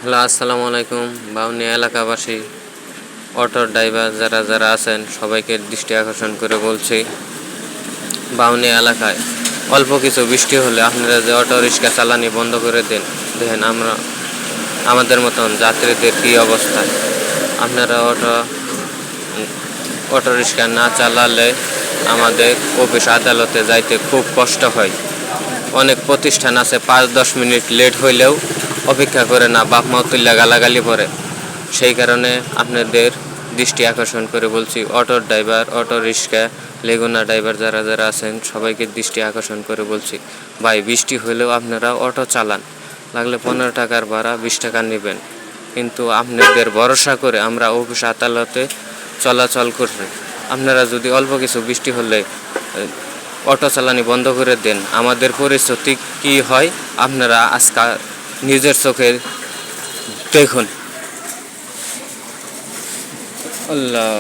Hello, আসসালামু আলাইকুম। বাউনিয়া এলাকাবাসী, অটো ড্রাইভার যারা যারা আছেন সবাইকে দৃষ্টি আকর্ষণ করে বলছি, বাউনিয়া এলাকায় অল্প কিছু বৃষ্টি হলে আপনারা যে অটো রিক্সা চালানি বন্ধ করে দেন, দেখেন আমাদের মতন যাত্রীদের কী অবস্থা। আপনারা অটো রিক্সা না চালালে আমাদের অফিস আদালতে যাইতে খুব কষ্ট হয়। অনেক প্রতিষ্ঠান আছে 5-10 মিনিট লেট হইলেও অপেক্ষা করে না, বাপ মা তুল্লা গালাগালি পড়ে। সেই কারণে আপনাদের দৃষ্টি আকর্ষণ করে বলছি, অটো ড্রাইভার, অটো রিক্সা, লেগুনা ড্রাইভার যারা যারা আছেন সবাইকে দৃষ্টি আকর্ষণ করে বলছি, ভাই বৃষ্টি হলেও আপনারা অটো চালান, লাগলে 15 টাকার ভাড়া 20 টাকা নেবেন, কিন্তু আপনাদের ভরসা করে আমরা অফিস আদালতে চলাচল করছি। আপনারা যদি অল্প কিছু বৃষ্টি হলে অটো চালানি বন্ধ করে দেন, আমাদের পরিস্থিতি কী হয় আপনারা আজকে নিজের চোখে দেখুন। আল্লাহ,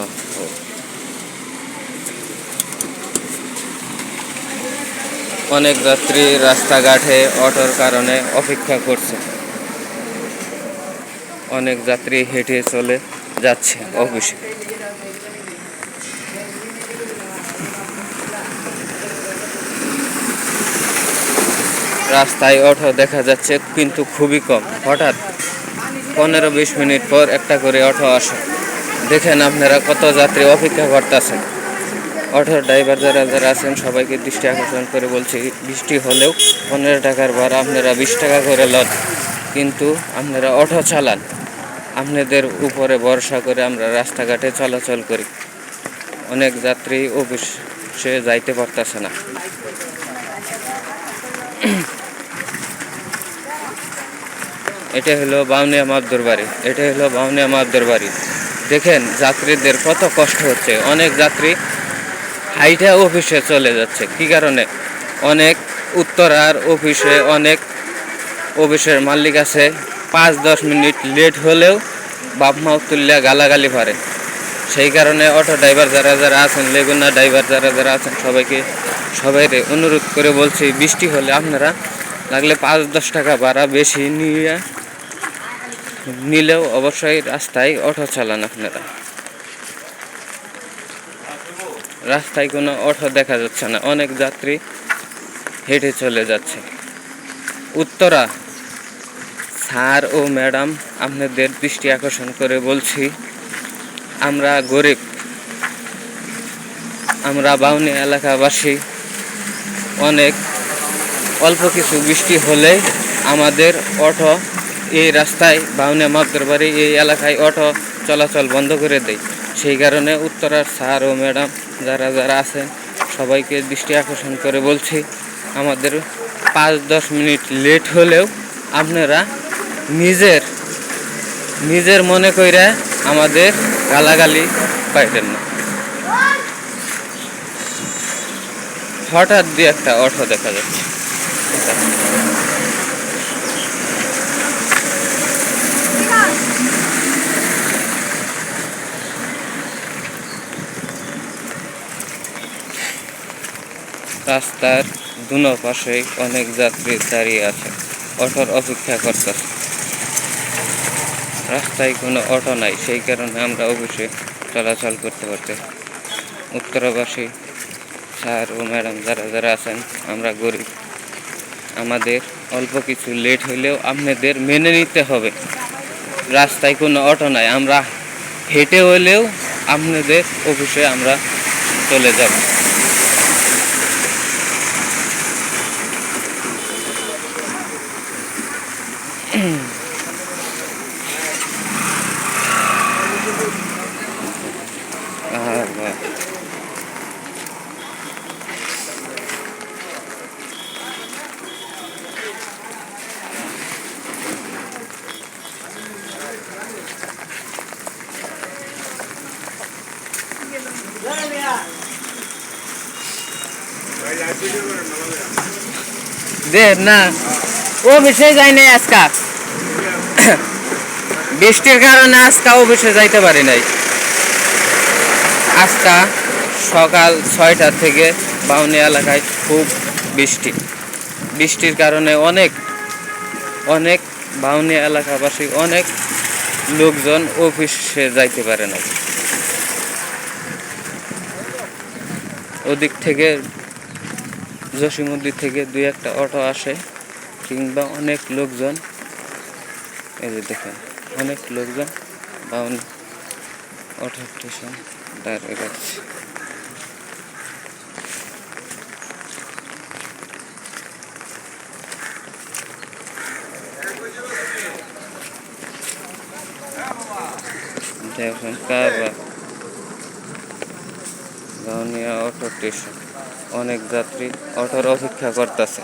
অনেক যাত্রী রাস্তাঘাটে অটোর কারণে অপেক্ষা করছে, অনেক যাত্রী হেঁটে চলে যাচ্ছে অফিসে। রাস্তায় অটো দেখা যাচ্ছে কিন্তু খুবই কম, হঠাৎ 15-20 মিনিট পর একটা করে অটো আসে। দেখেন আপনারা কত যাত্রী অপেক্ষা করতেছেন। অটো ড্রাইভার যারা যারা আছেন সবাইকে দৃষ্টি আকর্ষণ করে বলছি, বৃষ্টি হলেও 15 টাকার ভাড়া আপনারা 20 টাকা করে লন, কিন্তু আপনারা অটো চালান। আপনাদের উপরে ভরসা করে আমরা রাস্তাঘাটে চলাচল করি, অনেক যাত্রী অফিসে যাইতে পারতেছে না। এটা হলো বাউনিয়া মাবদুর বাড়ি, এটা হলো বাউনিয়া মাবদুর বাড়ি। দেখেন যাত্রীদের কত কষ্ট হচ্ছে, অনেক যাত্রী হাইটা অফিসে চলে যাচ্ছে। কি কারণে? অনেক উত্তরার অফিসে অনেক অফিসের মালিক আছে, 5-10 মিনিট লেট হলেও বাপ মা তুল্লা গালাগালি পারে। সেই কারণে অটো ড্রাইভার যারা যারা আছেন, লেগুনা ড্রাইভার যারা যারা আছেন সবাইকে অনুরোধ করে বলছি, বৃষ্টি হলে আপনারা লাগলে 5-10 টাকা ভাড়া বেশি নিলেও অবশ্যই রাস্তায় অটো চালান। আপনারা রাস্তায় কোনো অটো দেখা যাচ্ছে না, অনেক যাত্রী হেঁটে চলে যাচ্ছে। উত্তরা স্যার ও ম্যাডাম, আপনাদের দৃষ্টি আকর্ষণ করে বলছি, আমরা গরিব, আমরা বাউনিয়া এলাকাবাসী, অনেক অল্প কিছু বৃষ্টি হলে আমাদের অটো এই রাস্তায় বাউনিয়া মাবদুর বাড়ি এই এলাকায় অটো চলাচল বন্ধ করে দেয়। সেই কারণে উত্তরার স্যার ও ম্যাডাম যারা যারা আছেন সবাইকে দৃষ্টি আকর্ষণ করে বলছি, আমাদের 5-10 মিনিট লেট হলেও আপনারা নিজের মনে কইরা আমাদের গালাগালি পাইতেন না। হঠাৎ দিয়ে একটা অটো দেখা যাচ্ছে। রাস্তার দুনো পাশে অনেক যাত্রী দাঁড়িয়ে আছে, অটোর অপেক্ষা করতেছে। রাস্তায় কোনো অটো নাই, সেই কারণে আমরা অফিসে চলাচল করতে পারছি। উত্তরাবাসী স্যার ও ম্যাডাম যারা যারা আছেন, আমরা গরিব, আমাদের অল্প কিছু লেট হইলেও আপনাদের মেনে নিতে হবে। রাস্তায় কোনো অটো নাই, আমরা হেঁটে হলেও আপনাদের অফিসে আমরা চলে যাব। দেব না, ও অফিসে যাই নাই আজকা, বৃষ্টির কারণে আজকা অফিসে যাইতে পারি নাই। আজকা সকাল 6টা থেকে বাউনিয়া এলাকায় খুব বৃষ্টির কারণে অনেক বাউনিয়া এলাকাবাসী অনেক লোকজন অফিসে যাইতে পারে না। ওদিক থেকে জসিমউদ্দিন থেকে 2-1টা অটো আসে, কিংবা অনেক লোকজন, এই যে দেখেন অনেক লোকজন বাউনিয়া অটো স্টেশন দাঁড়িয়ে যাচ্ছে। দেখেন কারবার বাউনিয়া অটো স্টেশন, অনেক যাত্রী অটোর অপেক্ষা করতেছে।